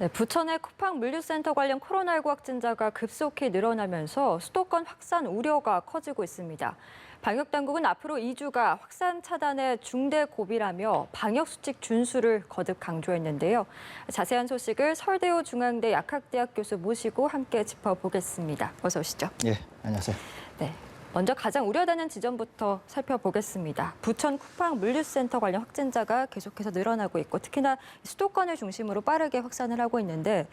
네, 부천의 쿠팡 물류센터 관련 코로나19 확진자가 급속히 늘어나면서 수도권 확산 우려가 커지고 있습니다. 방역당국은 앞으로 2주가 확산 차단의 중대 고비라며 방역수칙 준수를 거듭 강조했는데요. 자세한 소식을 설대우 중앙대 약학대학 교수 모시고 함께 짚어보겠습니다. 어서 오시죠. 예, 안녕하세요. 네. 먼저 가장 우려되는 지점부터 살펴보겠습니다. 부천 쿠팡 물류센터 관련 확진자가 계속해서 늘어나고 있고 특히나 수도권을 중심으로 빠르게 확산을 하고 있는데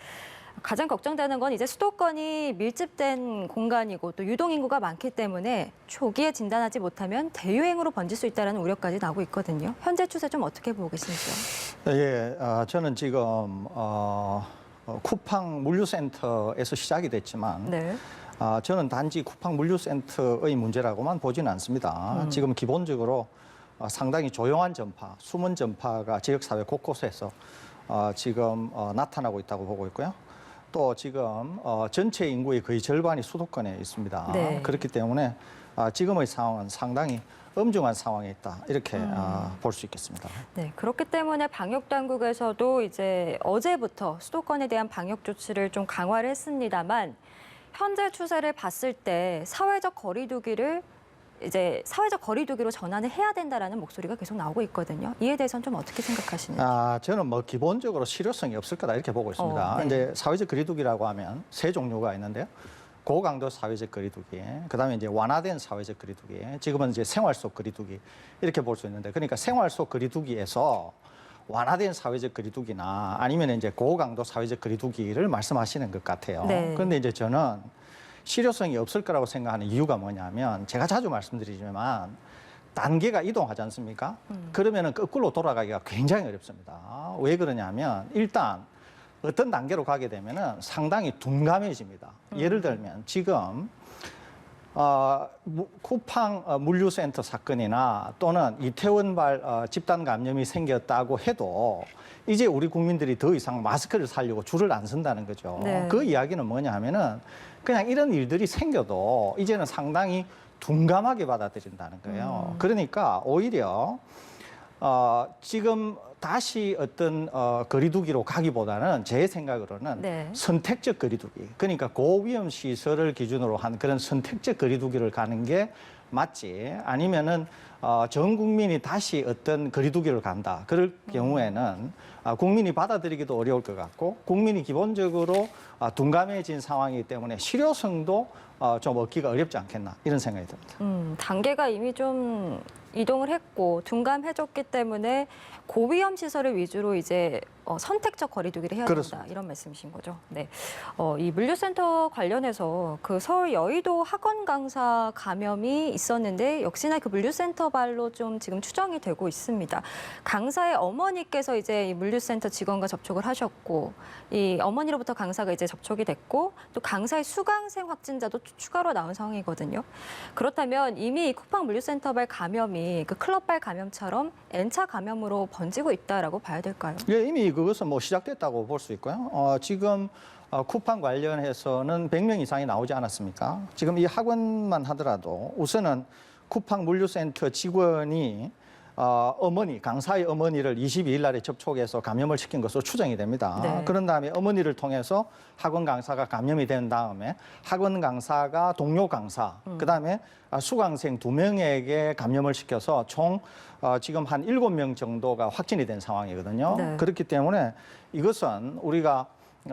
가장 걱정되는 건 이제 수도권이 밀집된 공간이고 또 유동인구가 많기 때문에 초기에 진단하지 못하면 대유행으로 번질 수 있다는 우려까지 나오고 있거든요. 현재 추세 좀 어떻게 보고 계신지요? 예, 저는 지금 쿠팡 물류센터에서 시작이 됐지만 네. 저는 단지 쿠팡 물류센터의 문제라고만 보지는 않습니다. 지금 기본적으로 상당히 조용한 전파, 숨은 전파가 지역사회 곳곳에서 지금 나타나고 있다고 보고 있고요. 또 지금 전체 인구의 거의 절반이 수도권에 있습니다. 네. 그렇기 때문에 지금의 상황은 상당히 엄중한 상황에 있다 이렇게 볼 수 있겠습니다. 네, 그렇기 때문에 방역 당국에서도 이제 어제부터 수도권에 대한 방역 조치를 좀 강화를 했습니다만 현재 추세를 봤을 때 사회적 거리두기를 이제 사회적 거리두기로 전환을 해야 된다라는 목소리가 계속 나오고 있거든요. 이에 대해서는 좀 어떻게 생각하시는지? 저는 뭐 기본적으로 실효성이 없을 거다 이렇게 보고 있습니다. 네. 이제 사회적 거리두기라고 하면 세 종류가 있는데요. 고강도 사회적 거리두기, 그다음에 이제 완화된 사회적 거리두기, 지금은 이제 생활 속 거리두기 이렇게 볼 수 있는데, 그러니까 생활 속 거리두기에서 완화된 사회적 거리두기나 아니면 이제 고강도 사회적 거리두기를 말씀하시는 것 같아요. 네. 그런데 이제 저는 실효성이 없을 거라고 생각하는 이유가 뭐냐면 제가 자주 말씀드리지만 단계가 이동하지 않습니까? 그러면은 거꾸로 돌아가기가 굉장히 어렵습니다. 왜 그러냐면 일단 어떤 단계로 가게 되면은 상당히 둔감해집니다. 예를 들면 지금 쿠팡 물류센터 사건이나 또는 이태원발 집단 감염이 생겼다고 해도 이제 우리 국민들이 더 이상 마스크를 사려고 줄을 안 선다는 거죠. 네. 그 이야기는 뭐냐면은 그냥 이런 일들이 생겨도 이제는 상당히 둔감하게 받아들인다는 거예요. 그러니까 오히려 지금 다시 어떤 거리두기로 가기보다는 제 생각으로는 네. 선택적 거리두기, 그러니까 고위험 시설을 기준으로 한 그런 선택적 거리두기를 가는 게 맞지, 아니면은 전 국민이 다시 어떤 거리두기를 간다 그럴 경우에는 국민이 받아들이기도 어려울 것 같고 국민이 기본적으로 둔감해진 상황이기 때문에 실효성도 좀 얻기가 어렵지 않겠나 이런 생각이 듭니다. 단계가 이미 좀 이동을 했고 둔감해졌기 때문에 고위험 시설을 위주로 이제 선택적 거리두기를 해야 된다 그렇습니다. 이런 말씀이신 거죠. 네, 이 물류센터 관련해서 그 서울 여의도 학원 강사 감염이 있었는데 역시나 그 물류센터 발로 좀 지금 추정이 되고 있습니다. 강사의 어머니께서 이제 이 물류센터 직원과 접촉을 하셨고 이 어머니로부터 강사가 이제 접촉이 됐고 또 강사의 수강생 확진자도 추가로 나온 상황이거든요. 그렇다면 이미 이 쿠팡 물류센터발 감염이 그 클럽발 감염처럼 N차 감염으로 번지고 있다라고 봐야 될까요? 예, 이미 그것은 뭐 시작됐다고 볼 수 있고요. 지금 쿠팡 관련해서는 100명 이상이 나오지 않았습니까? 지금 이 학원만 하더라도 우선은 쿠팡 물류센터 직원이 어머니, 강사의 어머니를 22일 날에 접촉해서 감염을 시킨 것으로 추정이 됩니다. 네. 그런 다음에 어머니를 통해서 학원 강사가 감염이 된 다음에 학원 강사가 동료 강사, 그다음에 수강생 2명에게 감염을 시켜서 총 지금 한 7명 정도가 확진이 된 상황이거든요. 네. 그렇기 때문에 이것은 우리가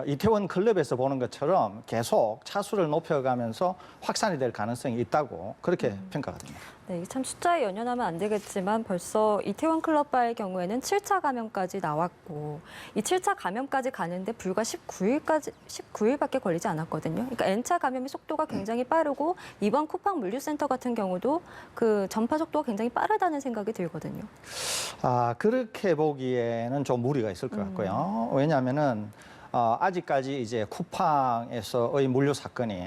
이태원 클럽에서 보는 것처럼 계속 차수를 높여가면서 확산이 될 가능성이 있다고 그렇게 평가가 됩니다. 네, 이게 참 숫자에 연연하면 안 되겠지만 벌써 이태원 클럽바의 경우에는 7차 감염까지 나왔고 이 7차 감염까지 가는데 불과 19일밖에 걸리지 않았거든요. 그러니까 N차 감염의 속도가 굉장히 빠르고 이번 쿠팡 물류센터 같은 경우도 그 전파 속도가 굉장히 빠르다는 생각이 들거든요. 그렇게 보기에는 좀 무리가 있을 것 같고요. 왜냐하면은 아직까지 이제 쿠팡에서의 물류 사건이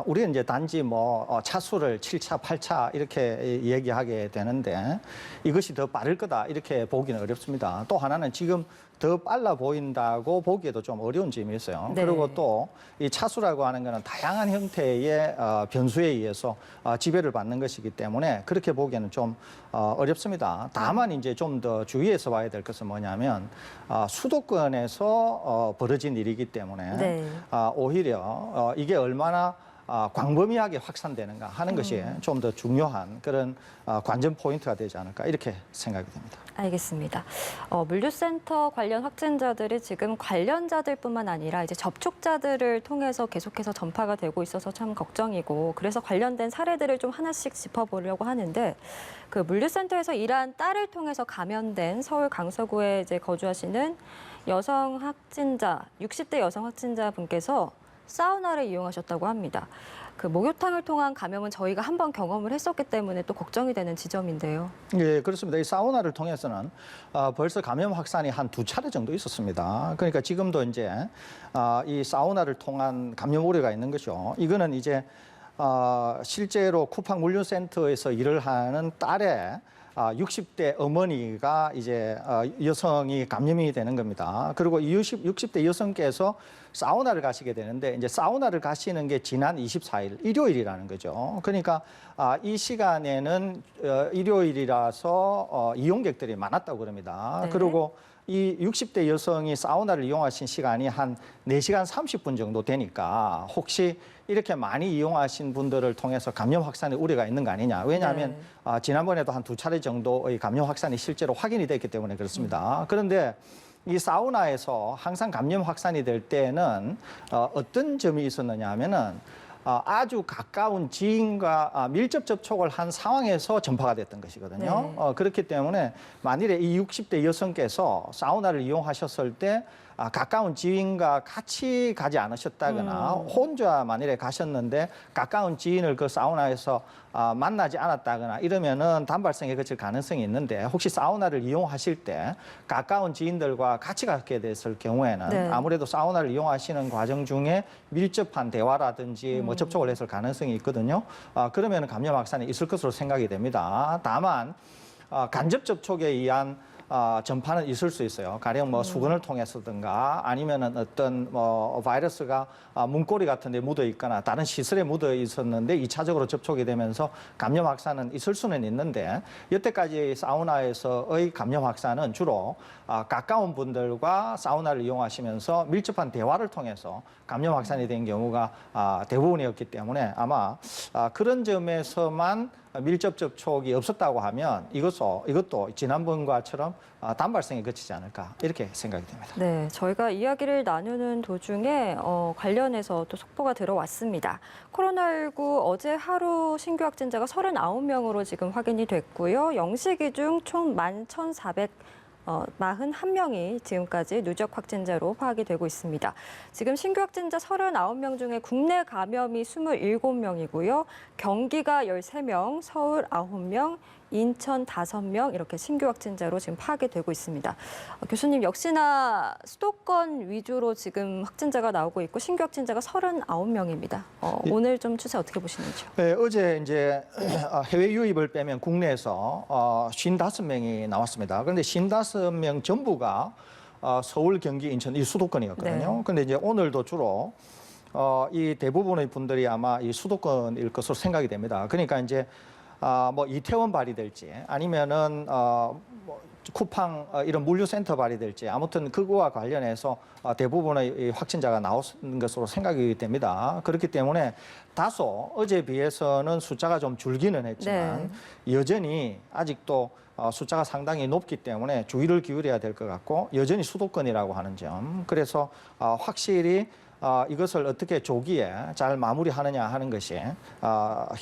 우리는 이제 단지 뭐 차수를 7차, 8차 이렇게 얘기하게 되는데 이것이 더 빠를 거다 이렇게 보기는 어렵습니다. 또 하나는 지금 더 빨라 보인다고 보기에도 좀 어려운 점이 있어요. 네. 그리고 또 이 차수라고 하는 것은 다양한 형태의 변수에 의해서 지배를 받는 것이기 때문에 그렇게 보기에는 좀 어렵습니다. 다만 이제 좀 더 주의해서 봐야 될 것은 뭐냐면 수도권에서 벌어진 일이기 때문에 네. 오히려 이게 얼마나 광범위하게 확산되는가 하는 것이 좀 더 중요한 그런 관전 포인트가 되지 않을까 이렇게 생각이 됩니다. 알겠습니다. 물류센터 관련 확진자들이 지금 관련자들뿐만 아니라 이제 접촉자들을 통해서 계속해서 전파가 되고 있어서 참 걱정이고 그래서 관련된 사례들을 좀 하나씩 짚어보려고 하는데 그 물류센터에서 일한 딸을 통해서 감염된 서울 강서구에 이제 거주하시는 여성 확진자, 60대 여성 확진자 분께서 사우나를 이용하셨다고 합니다. 그 목욕탕을 통한 감염은 저희가 한번 경험을 했었기 때문에 또 걱정이 되는 지점인데요. 예, 그렇습니다. 이 사우나를 통해서는 벌써 감염 확산이 한 2차례 정도 있었습니다. 그러니까 지금도 이제 이 사우나를 통한 감염 우려가 있는 거죠. 이거는 이제 실제로 쿠팡 물류센터에서 일을 하는 딸의 60대 어머니가 이제 여성이 감염이 되는 겁니다. 그리고 이 60대 여성께서 사우나를 가시게 되는데 이제 사우나를 가시는 게 지난 24일 일요일이라는 거죠. 그러니까 이 시간에는 일요일이라서 이용객들이 많았다고 그럽니다. 네. 그리고 이 60대 여성이 사우나를 이용하신 시간이 한 4시간 30분 정도 되니까 혹시 이렇게 많이 이용하신 분들을 통해서 감염 확산의 우려가 있는 거 아니냐. 왜냐하면 지난번에도 한 2차례 정도의 감염 확산이 실제로 확인이 됐기 때문에 그렇습니다. 그런데 이 사우나에서 항상 감염 확산이 될 때는 어떤 점이 있었느냐 하면은 아주 가까운 지인과 밀접 접촉을 한 상황에서 전파가 됐던 것이거든요. 네. 그렇기 때문에 만일에 이 60대 여성께서 사우나를 이용하셨을 때 가까운 지인과 같이 가지 않으셨다거나 혼자 만일에 가셨는데 가까운 지인을 그 사우나에서 만나지 않았다거나 이러면은 단발성에 그칠 가능성이 있는데 혹시 사우나를 이용하실 때 가까운 지인들과 같이 가게 됐을 경우에는 네. 아무래도 사우나를 이용하시는 과정 중에 밀접한 대화라든지 뭐 접촉을 했을 가능성이 있거든요. 그러면 감염 확산이 있을 것으로 생각이 됩니다. 다만 간접 접촉에 의한 전파는 있을 수 있어요. 가령 뭐 수건을 통해서든가 아니면은 어떤 뭐 바이러스가 문고리 같은 데 묻어 있거나 다른 시설에 묻어 있었는데 2차적으로 접촉이 되면서 감염 확산은 있을 수는 있는데 여태까지 사우나에서의 감염 확산은 주로 가까운 분들과 사우나를 이용하시면서 밀접한 대화를 통해서 감염 확산이 된 경우가 대부분이었기 때문에 아마 그런 점에서만 밀접 접촉이 없었다고 하면 이것도 지난번과처럼 단발성에 그치지 않을까 이렇게 생각이 됩니다. 네, 저희가 이야기를 나누는 도중에 관련해서 또 속보가 들어왔습니다. 코로나19 어제 하루 신규 확진자가 39명으로 지금 확인이 됐고요. 영시기 중 총 11,441명이 지금까지 누적 확진자로 파악이 되고 있습니다. 지금 신규 확진자 39명 중에 국내 감염이 27명이고요. 경기가 13명, 서울 9명, 인천 5명 이렇게 신규 확진자로 지금 파악이 되고 있습니다. 교수님 역시나 수도권 위주로 지금 확진자가 나오고 있고 신규 확진자가 39명입니다. 오늘 좀 추세 어떻게 보시는지요? 네, 어제 이제 해외 유입을 빼면 국내에서 55명이 나왔습니다. 그런데 55명 전부가 서울, 경기, 인천 이 수도권이었거든요. 네. 그런데 이제 오늘도 주로 이 대부분의 분들이 아마 이 수도권일 것으로 생각이 됩니다. 그러니까 이제 뭐 이태원 발휘될지 아니면은 뭐 쿠팡 이런 물류센터 발휘될지 아무튼 그거와 관련해서 대부분의 확진자가 나오는 것으로 생각이 됩니다. 그렇기 때문에 다소 어제에 비해서는 숫자가 좀 줄기는 했지만 여전히 아직도 숫자가 상당히 높기 때문에 주의를 기울여야 될 것 같고 여전히 수도권이라고 하는 점. 그래서 확실히 이것을 어떻게 조기에 잘 마무리하느냐 하는 것이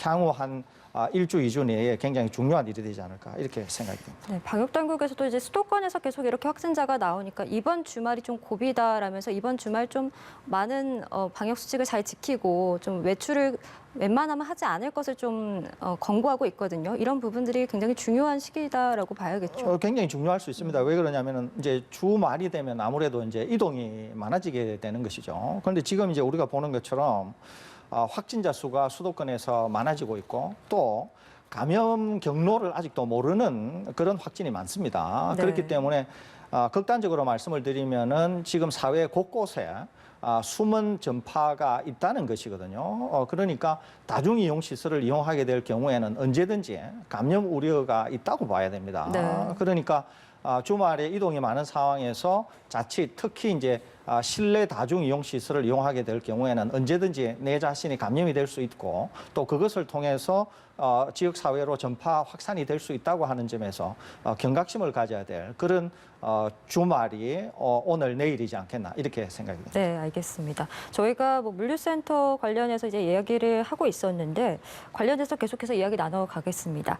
향후 한 1주, 2주 내에 굉장히 중요한 일이 되지 않을까 이렇게 생각이 듭니다. 네, 방역당국에서도 이제 수도권에서 계속 이렇게 확진자가 나오니까 이번 주말이 좀 고비다라면서 이번 주말 좀 많은 방역 수칙을 잘 지키고 좀 외출을 웬만하면 하지 않을 것을 좀 권고하고 있거든요. 이런 부분들이 굉장히 중요한 시기다라고 봐야겠죠. 굉장히 중요할 수 있습니다. 왜 그러냐면은 이제 주말이 되면 아무래도 이제 이동이 많아지게 되는 것이죠. 그런데 지금 이제 우리가 보는 것처럼 확진자 수가 수도권에서 많아지고 있고 또 감염 경로를 아직도 모르는 그런 확진이 많습니다. 네. 그렇기 때문에 극단적으로 말씀을 드리면은 지금 사회 곳곳에 숨은 전파가 있다는 것이거든요. 그러니까 다중이용시설을 이용하게 될 경우에는 언제든지 감염 우려가 있다고 봐야 됩니다. 네. 그러니까 주말에 이동이 많은 상황에서 자칫 특히 이제 실내 다중이용시설을 이용하게 될 경우에는 언제든지 내 자신이 감염이 될 수 있고 또 그것을 통해서 지역사회로 전파 확산이 될 수 있다고 하는 점에서 경각심을 가져야 될 그런 주말이 오늘 내일이지 않겠나 이렇게 생각이 듭니다. 네, 알겠습니다. 저희가 뭐 물류센터 관련해서 이제 이야기를 하고 있었는데 관련해서 계속해서 이야기 나눠가겠습니다.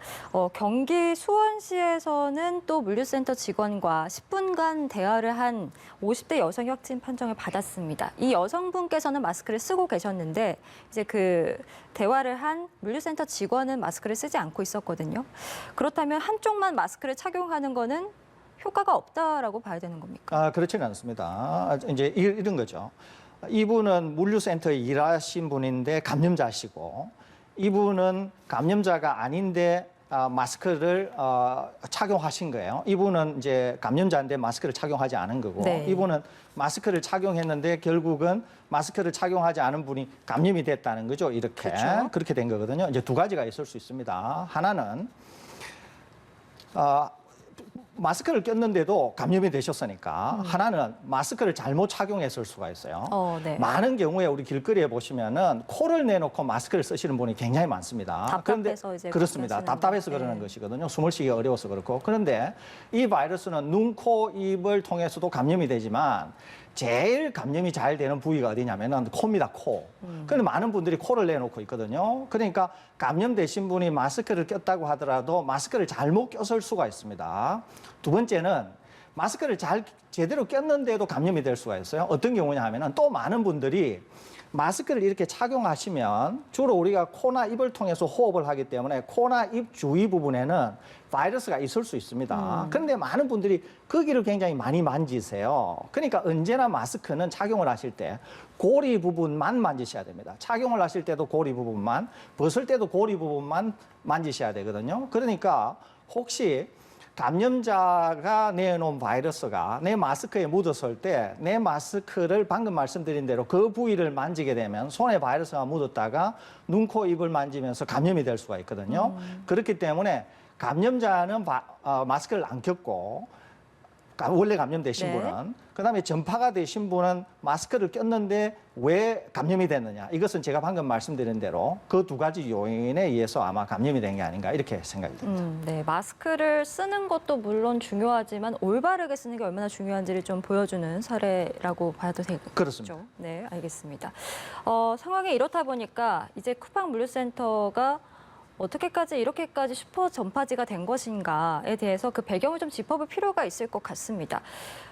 경기 수원시에서는 또 물류센터 직원과 10분간 대화를 한 50대 여성 확진 판정을 받았습니다. 이 여성분께서는 마스크를 쓰고 계셨는데 이제 그 대화를 한 물류센터 직원은 마스크를 쓰지 않고 있었거든요. 그렇다면 한쪽만 마스크를 착용하는 거는 효과가 없다라고 봐야 되는 겁니까? 그렇지는 않습니다. 이제 이런 거죠. 이분은 물류센터에 일하신 분인데 감염자시고 이분은 감염자가 아닌데 마스크를 착용하신 거예요. 이분은 이제 감염자인데 마스크를 착용하지 않은 거고 네. 이분은 마스크를 착용했는데 결국은 마스크를 착용하지 않은 분이 감염이 됐다는 거죠. 이렇게 그렇죠. 그렇게 된 거거든요. 이제 두 가지가 있을 수 있습니다. 하나는 마스크를 꼈는데도 감염이 되셨으니까 하나는 마스크를 잘못 착용했을 수가 있어요. 네. 많은 경우에 우리 길거리에 보시면은 코를 내놓고 마스크를 쓰시는 분이 굉장히 많습니다. 답답해서 이제 그렇습니다. 그렇게 답답해서 하시는데. 그러는 네. 것이거든요. 숨을 쉬기 어려워서 그렇고. 그런데 이 바이러스는 눈, 코, 입을 통해서도 감염이 되지만 제일 감염이 잘 되는 부위가 어디냐면은 코입니다, 코. 그런데 많은 분들이 코를 내놓고 있거든요. 그러니까 감염되신 분이 마스크를 꼈다고 하더라도 마스크를 잘못 꼈을 수가 있습니다. 두 번째는 마스크를 제대로 꼈는데도 감염이 될 수가 있어요. 어떤 경우냐 하면은 또 많은 분들이 마스크를 이렇게 착용하시면 주로 우리가 코나 입을 통해서 호흡을 하기 때문에 코나 입 주위 부분에는 바이러스가 있을 수 있습니다. 그런데 많은 분들이 거기를 굉장히 많이 만지세요. 그러니까 언제나 마스크는 착용을 하실 때 고리 부분만 만지셔야 됩니다. 착용을 하실 때도 고리 부분만, 벗을 때도 고리 부분만 만지셔야 되거든요. 그러니까 혹시 감염자가 내놓은 바이러스가 내 마스크에 묻었을 때 내 마스크를 방금 말씀드린 대로 그 부위를 만지게 되면 손에 바이러스가 묻었다가 눈, 코, 입을 만지면서 감염이 될 수가 있거든요. 그렇기 때문에 감염자는 마스크를 안 꼈고 원래 감염되신 네. 분은 그다음에 전파가 되신 분은 마스크를 꼈는데 왜 감염이 됐느냐. 이것은 제가 방금 말씀드린 대로 그 두 가지 요인에 의해서 아마 감염이 된 게 아닌가 이렇게 생각이 듭니다. 네, 마스크를 쓰는 것도 물론 중요하지만 올바르게 쓰는 게 얼마나 중요한지를 좀 보여주는 사례라고 봐도 되겠죠. 그렇습니다. 네, 알겠습니다. 상황이 이렇다 보니까 이제 쿠팡 물류센터가 어떻게까지 이렇게까지 슈퍼 전파지가 된 것인가에 대해서 그 배경을 좀 짚어볼 필요가 있을 것 같습니다.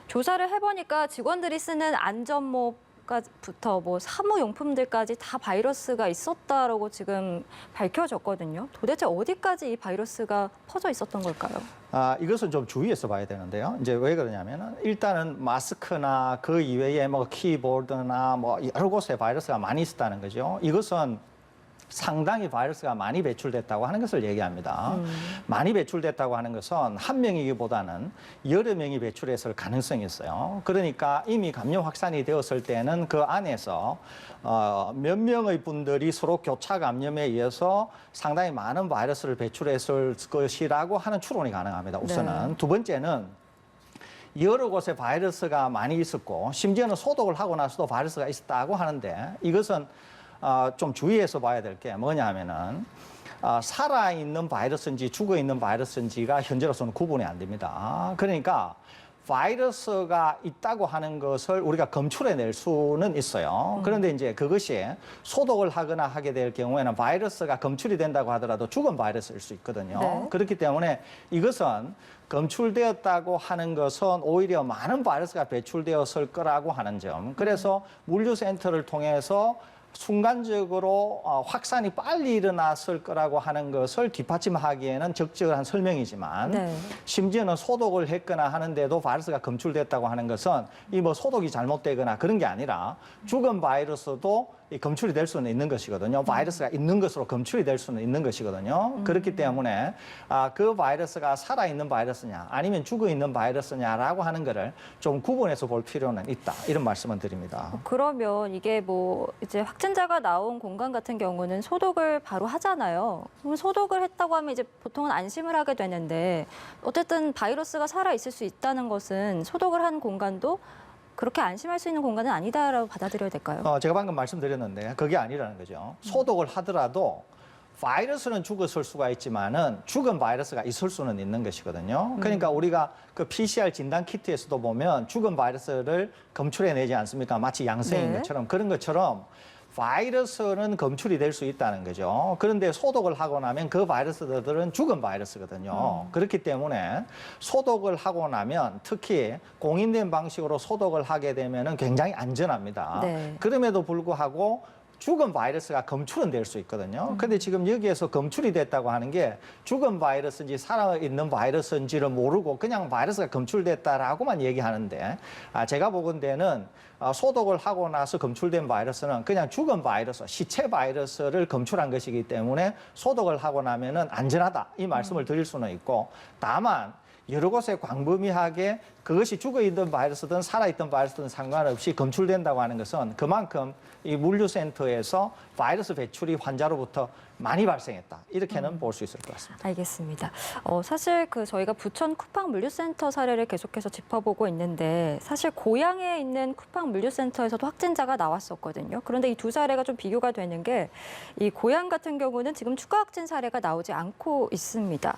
조사를 해보니까 직원들이 쓰는 안전모부터 뭐 사무용품들까지 다 바이러스가 있었다라고 지금 밝혀졌거든요. 도대체 어디까지 이 바이러스가 퍼져 있었던 걸까요? 이것은 좀 주의해서 봐야 되는데요. 이제 왜 그러냐면은 일단은 마스크나 그 이외에 뭐 키보드나 뭐 여러 곳에 바이러스가 많이 있었다는 거죠. 이것은 상당히 바이러스가 많이 배출됐다고 하는 것을 얘기합니다. 많이 배출됐다고 하는 것은 한 명이기보다는 여러 명이 배출했을 가능성이 있어요. 그러니까 이미 감염 확산이 되었을 때는 그 안에서 몇 명의 분들이 서로 교차 감염에 의해서 상당히 많은 바이러스를 배출했을 것이라고 하는 추론이 가능합니다. 우선은. 네. 두 번째는 여러 곳에 바이러스가 많이 있었고 심지어는 소독을 하고 나서도 바이러스가 있었다고 하는데 이것은 좀 주의해서 봐야 될 게 뭐냐 하면은 살아있는 바이러스인지 죽어있는 바이러스인지가 현재로서는 구분이 안 됩니다. 그러니까 바이러스가 있다고 하는 것을 우리가 검출해낼 수는 있어요. 그런데 이제 그것이 소독을 하거나 하게 될 경우에는 바이러스가 검출이 된다고 하더라도 죽은 바이러스일 수 있거든요. 네. 그렇기 때문에 이것은 검출되었다고 하는 것은 오히려 많은 바이러스가 배출되었을 거라고 하는 점. 그래서 물류센터를 통해서 순간적으로 확산이 빨리 일어났을 거라고 하는 것을 뒷받침하기에는 적절한 설명이지만 네. 심지어는 소독을 했거나 하는데도 바이러스가 검출됐다고 하는 것은 이 뭐 소독이 잘못되거나 그런 게 아니라 죽은 바이러스도 이 검출이 될 수는 있는 것이거든요. 바이러스가 있는 것으로 검출이 될 수는 있는 것이거든요. 그렇기 때문에 그 바이러스가 살아있는 바이러스냐 아니면 죽어있는 바이러스냐라고 하는 거를 좀 구분해서 볼 필요는 있다. 이런 말씀을 드립니다. 그러면 이게 뭐 이제 확진자가 나온 공간 같은 경우는 소독을 바로 하잖아요. 그럼 소독을 했다고 하면 이제 보통은 안심을 하게 되는데 어쨌든 바이러스가 살아 있을 수 있다는 것은 소독을 한 공간도 그렇게 안심할 수 있는 공간은 아니다라고 받아들여야 될까요? 제가 방금 말씀드렸는데 그게 아니라는 거죠. 소독을 하더라도 바이러스는 죽었을 수가 있지만은 죽은 바이러스가 있을 수는 있는 것이거든요. 그러니까 우리가 그 PCR 진단 키트에서도 보면 죽은 바이러스를 검출해내지 않습니까? 마치 양성인 네. 것처럼 그런 것처럼 바이러스는 검출이 될 수 있다는 거죠. 그런데 소독을 하고 나면 그 바이러스들은 죽은 바이러스거든요. 그렇기 때문에 소독을 하고 나면 특히 공인된 방식으로 소독을 하게 되면은 굉장히 안전합니다. 네. 그럼에도 불구하고 죽은 바이러스가 검출은 될 수 있거든요. 근데 지금 여기에서 검출이 됐다고 하는 게 죽은 바이러스인지 살아있는 바이러스인지를 모르고 그냥 바이러스가 검출됐다라고만 얘기하는데 제가 보건대는 소독을 하고 나서 검출된 바이러스는 그냥 죽은 바이러스, 시체 바이러스를 검출한 것이기 때문에 소독을 하고 나면은 안전하다. 이 말씀을 드릴 수는 있고 다만 여러 곳에 광범위하게 그것이 죽어있던 바이러스든 살아있던 바이러스든 상관없이 검출된다고 하는 것은 그만큼 이 물류센터에서 바이러스 배출이 환자로부터 많이 발생했다. 이렇게는 볼 수 있을 것 같습니다. 알겠습니다. 사실 저희가 부천 쿠팡 물류센터 사례를 계속해서 짚어보고 있는데 사실 고향에 있는 쿠팡 물류센터에서도 확진자가 나왔었거든요. 그런데 이 두 사례가 좀 비교가 되는 게 이 고향 같은 경우는 지금 추가 확진 사례가 나오지 않고 있습니다.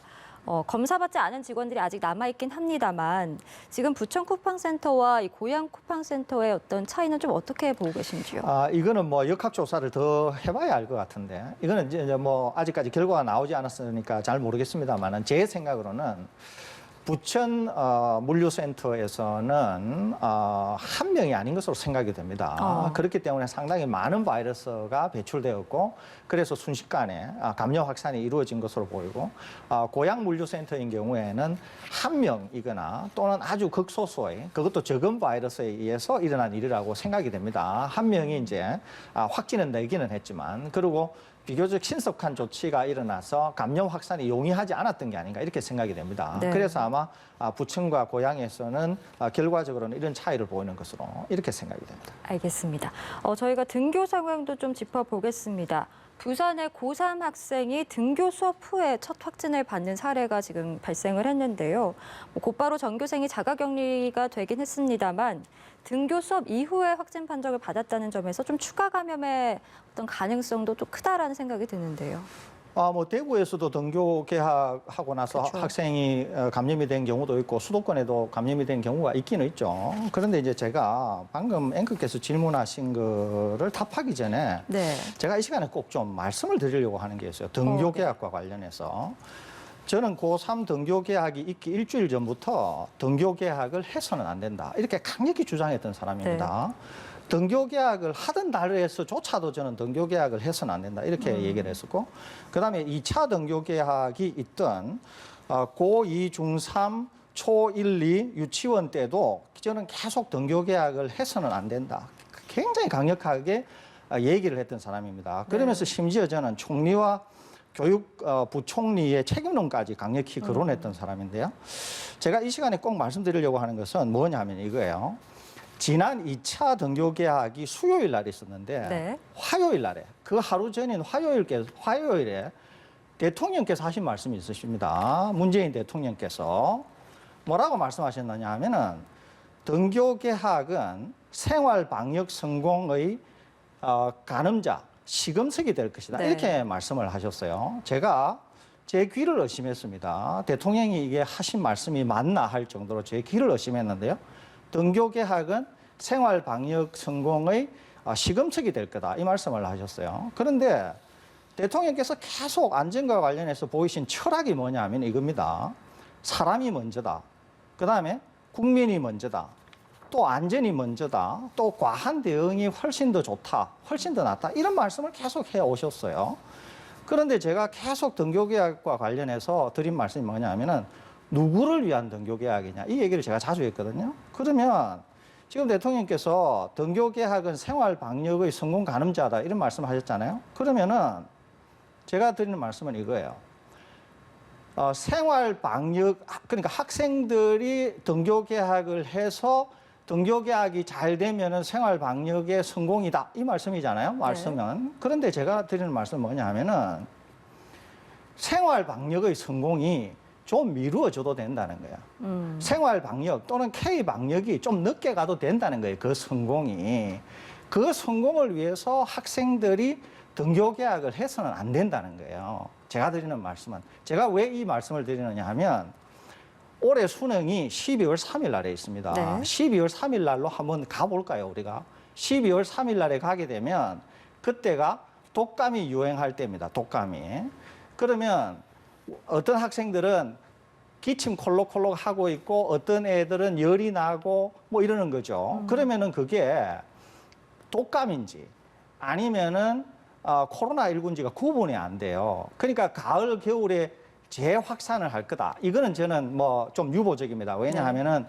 검사받지 않은 직원들이 아직 남아있긴 합니다만 지금 부천 쿠팡센터와 이 고양 쿠팡센터의 어떤 차이는 좀 어떻게 보고 계신지요? 이거는 뭐 역학조사를 더 해봐야 알 것 같은데 이거는 이제 뭐 아직까지 결과가 나오지 않았으니까 잘 모르겠습니다만은 제 생각으로는 부천 물류센터에서는 한 명이 아닌 것으로 생각이 됩니다. 그렇기 때문에 상당히 많은 바이러스가 배출되었고 그래서 순식간에 감염 확산이 이루어진 것으로 보이고 고양 물류센터인 경우에는 한 명이거나 또는 아주 극소수의 그것도 적은 바이러스에 의해서 일어난 일이라고 생각이 됩니다. 한 명이 이제 확진은 내기는 했지만 그리고 비교적 신속한 조치가 일어나서 감염 확산이 용이하지 않았던 게 아닌가 이렇게 생각이 됩니다. 네. 그래서 아마 부천과 고양에서는 결과적으로는 이런 차이를 보이는 것으로 이렇게 생각이 됩니다. 알겠습니다. 저희가 등교 상황도 좀 짚어보겠습니다. 부산의 고3 학생이 등교 수업 후에 첫 확진을 받는 사례가 지금 발생을 했는데요. 곧바로 전교생이 자가격리가 되긴 했습니다만 등교 수업 이후에 확진 판정을 받았다는 점에서 좀 추가 감염의 어떤 가능성도 또 크다라는 생각이 드는데요. 뭐 대구에서도 등교 개학하고 나서 그렇죠. 학생이 감염이 된 경우도 있고 수도권에도 감염이 된 경우가 있기는 있죠. 그런데 이제 제가 방금 앵커께서 질문하신 거를 답하기 전에 네. 제가 이 시간에 꼭 좀 말씀을 드리려고 하는 게 있어요. 등교 네. 개학과 관련해서. 저는 고3 등교 개학이 있기 일주일 전부터 등교 개학을 해서는 안 된다. 이렇게 강력히 주장했던 사람입니다. 등교 개학을 하던 달에서조차도 저는 등교 개학을 해서는 안 된다. 이렇게 얘기를 했었고 그다음에 2차 등교 개학이 있던 고2, 중3, 초1, 2 유치원 때도 저는 계속 등교 개학을 해서는 안 된다. 굉장히 강력하게 얘기를 했던 사람입니다. 그러면서 심지어 저는 총리와 교육부총리의 책임론까지 강력히 거론했던 사람인데요. 제가 이 시간에 꼭 말씀드리려고 하는 것은 뭐냐면 이거예요. 지난 2차 등교 개학이 수요일 날에 있었는데 네. 화요일 날에 그 하루 전인 화요일에 대통령께서 하신 말씀이 있으십니다. 문재인 대통령께서 뭐라고 말씀하셨느냐 하면은 등교 개학은 생활 방역 성공의 가늠자 시금석이 될 것이다. 네. 이렇게 말씀을 하셨어요. 제가 제 귀를 의심했습니다. 대통령이 이게 하신 말씀이 맞나 할 정도로 제 귀를 의심했는데요. 등교 개학은 생활 방역 성공의 시금석이 될 거다. 이 말씀을 하셨어요. 그런데 대통령께서 계속 안전과 관련해서 보이신 철학이 뭐냐면 이겁니다. 사람이 먼저다. 그다음에 국민이 먼저다. 또 안전이 먼저다. 또 과한 대응이 훨씬 더 좋다. 훨씬 더 낫다. 이런 말씀을 계속 해 오셨어요. 그런데 제가 계속 등교개학과 관련해서 드린 말씀이 뭐냐면은 누구를 위한 등교개학이냐. 이 얘기를 제가 자주 했거든요. 그러면 지금 대통령께서 등교 개학은 생활 방역의 성공 가늠자다 이런 말씀하셨잖아요. 그러면은 제가 드리는 말씀은 이거예요. 생활 방역 그러니까 학생들이 등교 개학을 해서 등교 개학이 잘 되면은 생활 방역의 성공이다 이 말씀이잖아요. 말씀은. 그런데 제가 드리는 말씀은 뭐냐 하면은 생활 방역의 성공이 좀 미루어져도 된다는 거야. 생활 방역 또는 K 방역이 좀 늦게 가도 된다는 거예요. 그 성공이. 그 성공을 위해서 학생들이 등교 개학을 해서는 안 된다는 거예요. 제가 드리는 말씀은. 제가 왜 이 말씀을 드리느냐 하면 올해 수능이 12월 3일 날에 있습니다. 네. 12월 3일 날로 한번 가볼까요, 우리가? 12월 3일 날에 가게 되면 그때가 독감이 유행할 때입니다. 독감이. 그러면 어떤 학생들은 기침 콜록콜록 하고 있고 어떤 애들은 열이 나고 뭐 이러는 거죠. 그러면은 그게 독감인지 아니면은 코로나19인지가 구분이 안 돼요. 그러니까 가을, 겨울에 재확산을 할 거다. 이거는 저는 뭐 좀 유보적입니다. 왜냐하면은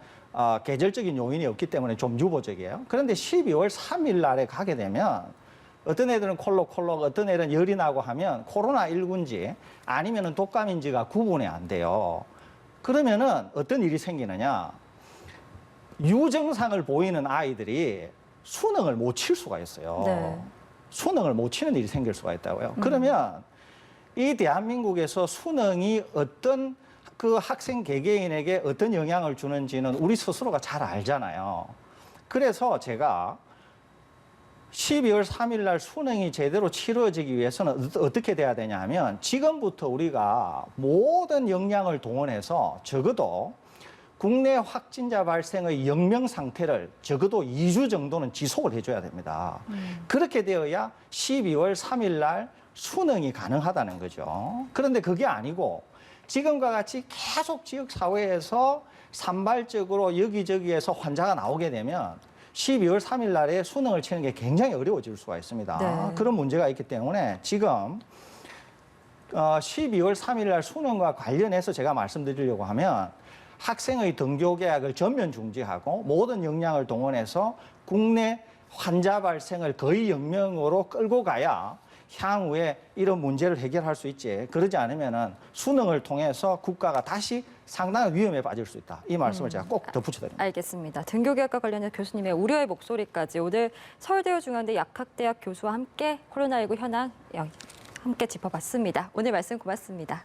계절적인 요인이 없기 때문에 좀 유보적이에요. 그런데 12월 3일 날에 가게 되면 어떤 애들은 콜록콜록, 어떤 애들은 열이 나고 하면 코로나19인지 아니면은 독감인지가 구분이 안 돼요. 그러면은 어떤 일이 생기느냐. 유증상을 보이는 아이들이 수능을 못 칠 수가 있어요. 네. 수능을 못 치는 일이 생길 수가 있다고요. 그러면 이 대한민국에서 수능이 어떤 그 학생 개개인에게 어떤 영향을 주는지는 우리 스스로가 잘 알잖아요. 그래서 제가 12월 3일 날 수능이 제대로 치러지기 위해서는 어떻게 돼야 되냐 하면 지금부터 우리가 모든 역량을 동원해서 적어도 국내 확진자 발생의 영명 상태를 적어도 2주 정도는 지속을 해줘야 됩니다. 그렇게 되어야 12월 3일 날 수능이 가능하다는 거죠. 그런데 그게 아니고 지금과 같이 계속 지역사회에서 산발적으로 여기저기에서 환자가 나오게 되면 12월 3일 날에 수능을 치는 게 굉장히 어려워질 수가 있습니다. 네. 그런 문제가 있기 때문에 지금 12월 3일 날 수능과 관련해서 제가 말씀드리려고 하면 학생의 등교 개학을 전면 중지하고 모든 역량을 동원해서 국내 환자 발생을 거의 영명으로 끌고 가야 향후에 이런 문제를 해결할 수 있지. 그러지 않으면은 수능을 통해서 국가가 다시 상당한 위험에 빠질 수 있다. 이 말씀을 제가 꼭 덧붙여드립니다. 알겠습니다. 등교 개학과 관련해서 교수님의 우려의 목소리까지 오늘 서울대유 중앙대 약학대학 교수와 함께 코로나19 현황 함께 짚어봤습니다. 오늘 말씀 고맙습니다.